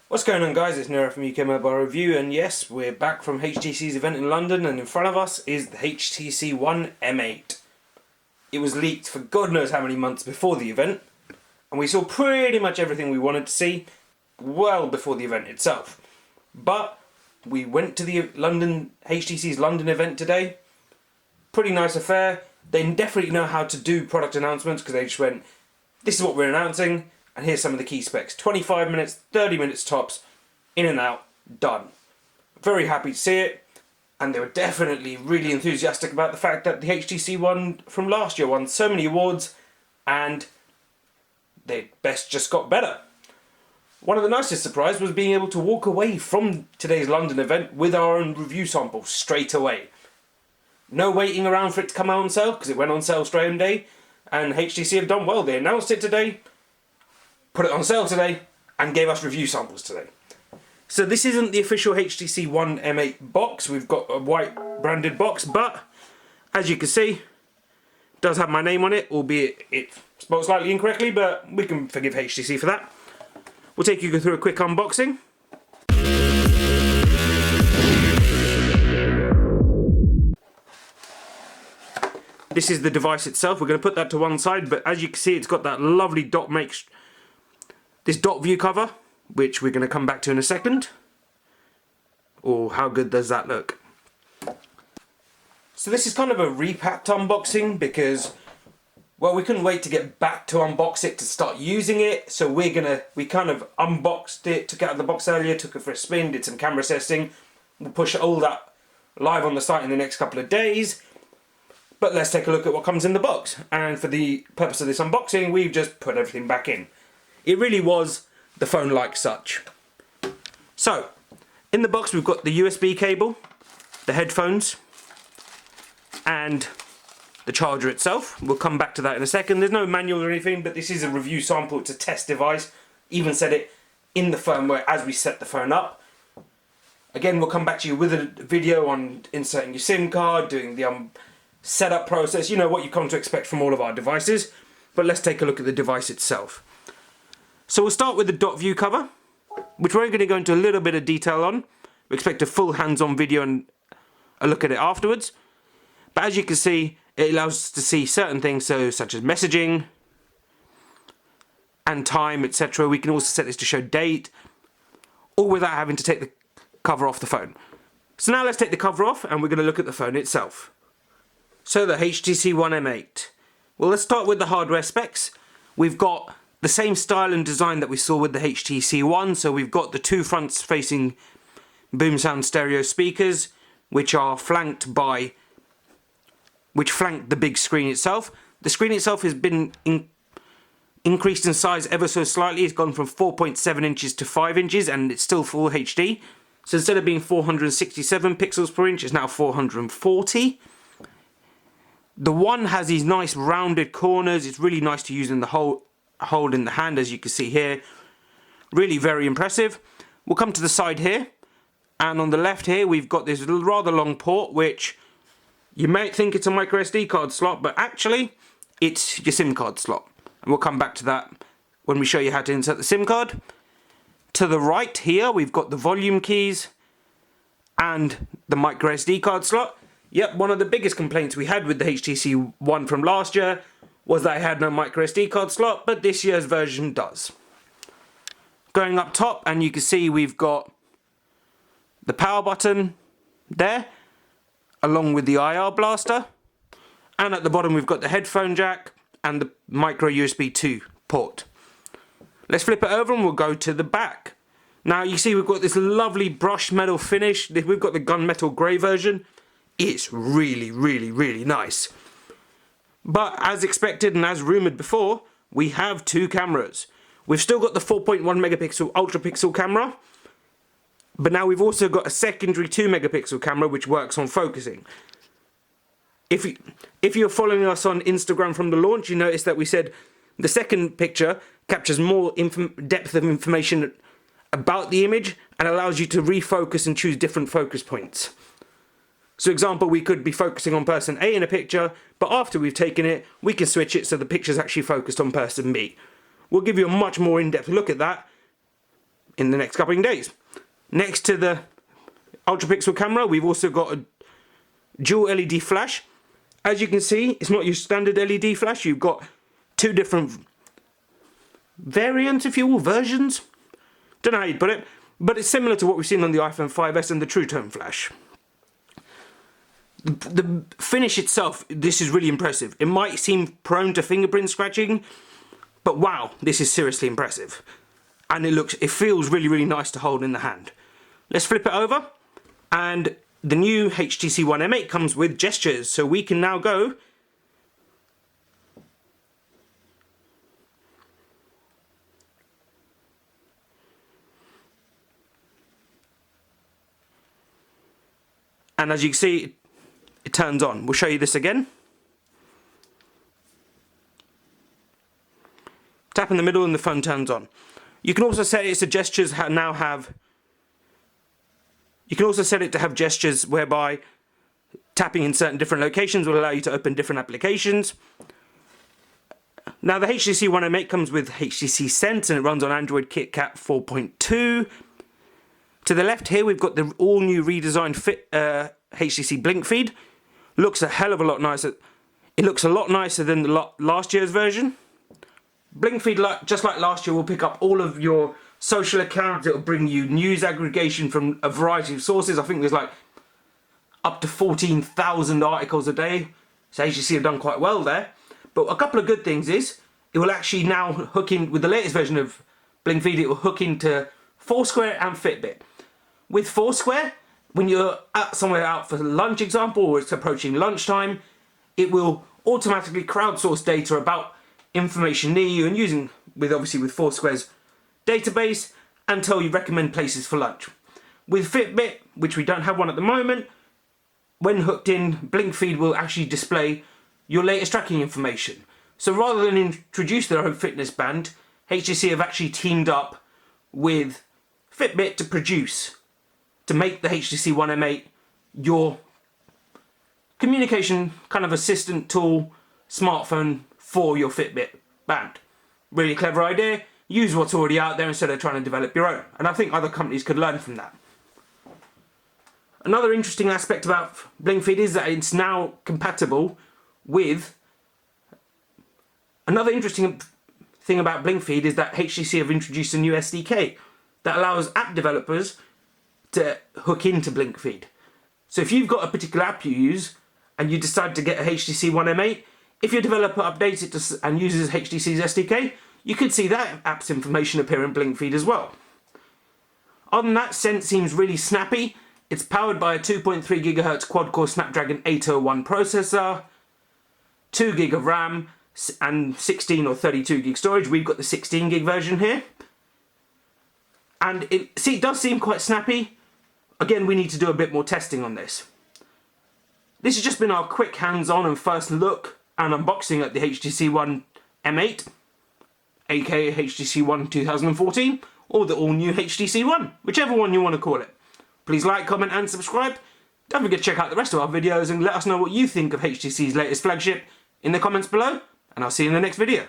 What's going on, guys? It's Nero from UK Mobile Review, and yes, we're back from HTC's event in London, and in front of us is the HTC One M8. It was leaked for God knows how many months before the event, and we saw pretty much everything we wanted to see well before the event itself. But we went to the HTC's London event today. Pretty nice affair. They definitely know how to do product announcements, because they just went, this is what we're announcing, and here's some of the key specs. 25 minutes, 30 minutes tops, in and out, done. Very happy to see it, and they were definitely really enthusiastic about the fact that the HTC One from last year won so many awards, and they best just got better. One of the nicest surprises was being able to walk away from today's London event with our own review sample straight away. No waiting around for it to come out on sale, because it went on sale straight on day, and HTC have done well. They announced it today, put it on sale today, and gave us review samples today. So this isn't the official HTC One M8 box. We've got a white branded box, but as you can see, it does have my name on it, albeit it's spelled slightly incorrectly, but we can forgive HTC for that. We'll take you through a quick unboxing. This is the device itself. We're going to put that to one side, but as you can see, it's got that lovely dot view cover, which we're going to come back to in a second. Oh, how good does that look? So this is kind of a repacked unboxing because, well, we couldn't wait to get back to unbox it to start using it. So we kind of unboxed it, took it out of the box earlier, took it for a spin, did some camera testing. We'll push all that live on the site in the next couple of days. But let's take a look at what comes in the box. And for the purpose of this unboxing, we've just put everything back in. It really was the phone like such. So, in the box we've got the USB cable, the headphones, and the charger itself. We'll come back to that in a second. There's no manual or anything, but this is a review sample. It's a test device. Even set it in the firmware as we set the phone up. Again, we'll come back to you with a video on inserting your SIM card, doing the setup process. You know what you come to expect from all of our devices. But let's take a look at the device itself. So we'll start with the dot view cover, which we're going to go into a little bit of detail on. We expect a full hands-on video and a look at it afterwards. But as you can see, it allows us to see certain things, such as messaging and time, etc. We can also set this to show date, all without having to take the cover off the phone. So now let's take the cover off and we're going to look at the phone itself. So the HTC One M8. Well, let's start with the hardware specs. We've got the same style and design that we saw with the HTC One. So we've got the two front-facing boom sound stereo speakers, which flank the big screen itself. The screen itself has been increased in size ever so slightly. It's gone from 4.7 inches to 5 inches, and it's still full HD. So instead of being 467 pixels per inch, it's now 440. The One has these nice rounded corners. It's really nice to use in the hold in the hand, as you can see here. Really very impressive. We'll come to the side here, and on the left here we've got this rather long port, which you might think it's a micro SD card slot, but actually it's your SIM card slot, and we'll come back to that when we show you how to insert the SIM card. To the right here we've got the volume keys and the micro SD card slot. Yep, one of the biggest complaints we had with the HTC One from last year was that it had no micro SD card slot, but this year's version does. Going up top, and you can see we've got the power button there, along with the IR blaster, and at the bottom we've got the headphone jack and the micro USB 2 port. Let's flip it over and we'll go to the back. Now you see we've got this lovely brushed metal finish. We've got the gunmetal grey version. It's really, really, really nice. But as expected and as rumoured before, we have two cameras. We've still got the 4.1 megapixel ultra pixel camera, but now we've also got a secondary 2 megapixel camera which works on focusing. If you're following us on Instagram from the launch, you notice that we said the second picture captures more depth of information about the image and allows you to refocus and choose different focus points. So example, we could be focusing on person A in a picture, but after we've taken it, we can switch it so the picture's actually focused on person B. We'll give you a much more in-depth look at that in the next couple of days. Next to the ultra pixel camera, we've also got a dual LED flash. As you can see, it's not your standard LED flash. You've got two different variants, if you will, versions. Don't know how you'd put it, but it's similar to what we've seen on the iPhone 5S and the True Tone flash. The finish itself, this is really impressive. It might seem prone to fingerprint scratching, but wow, this is seriously impressive. And it feels really, really nice to hold in the hand. Let's flip it over, and the new HTC One M8 comes with gestures, so we can now go and as you can see, it turns on. We'll show you this again. Tap in the middle and the phone turns on. You can also set it to gestures now have. You can also set it to have gestures whereby tapping in certain different locations will allow you to open different applications. Now the HTC One M8 comes with HTC Sense and it runs on Android KitKat 4.2. To the left here we've got the all new redesigned HTC Blink feed. Looks a hell of a lot nicer. It looks a lot nicer than the last year's version. Blink feed, just like last year, will pick up all of your social accounts. It will bring you news aggregation from a variety of sources. I think there's like up to 14,000 articles a day. So HTC have done quite well there. But a couple of good things is it will actually now hook in with the latest version of Blink feed. It will hook into Foursquare and Fitbit. With Foursquare, when you're somewhere out for lunch, example, or it's approaching lunchtime, it will automatically crowdsource data about information near you and using obviously with Foursquare's database and tell you recommend places for lunch. With Fitbit, which we don't have one at the moment, when hooked in, Blink feed will actually display your latest tracking information. So rather than introduce their own fitness band, HTC have actually teamed up with Fitbit to make the HTC One M8 your communication kind of assistant tool smartphone for your Fitbit band. Really clever idea. Use what's already out there instead of trying to develop your own. And I think other companies could learn from that. Another interesting aspect about Blink feed is that it's now compatible with. Another interesting thing about Blink feed is that HTC have introduced a new SDK that allows app developers to hook into Blink feed. So if you've got a particular app you use and you decide to get a HTC One M8, if your developer updates it and uses HTC's SDK, you could see that app's information appear in Blink feed as well. Other than that, Sense seems really snappy. It's powered by a 2.3 GHz quad-core Snapdragon 801 processor, 2 GB of RAM, and 16 or 32 GB storage. We've got the 16 GB version here. And it does seem quite snappy. Again, we need to do a bit more testing on this. This has just been our quick hands-on and first look and unboxing at the HTC One M8, aka HTC One 2014, or the all-new HTC One, whichever one you want to call it. Please like, comment and subscribe. Don't forget to check out the rest of our videos and let us know what you think of HTC's latest flagship in the comments below, and I'll see you in the next video.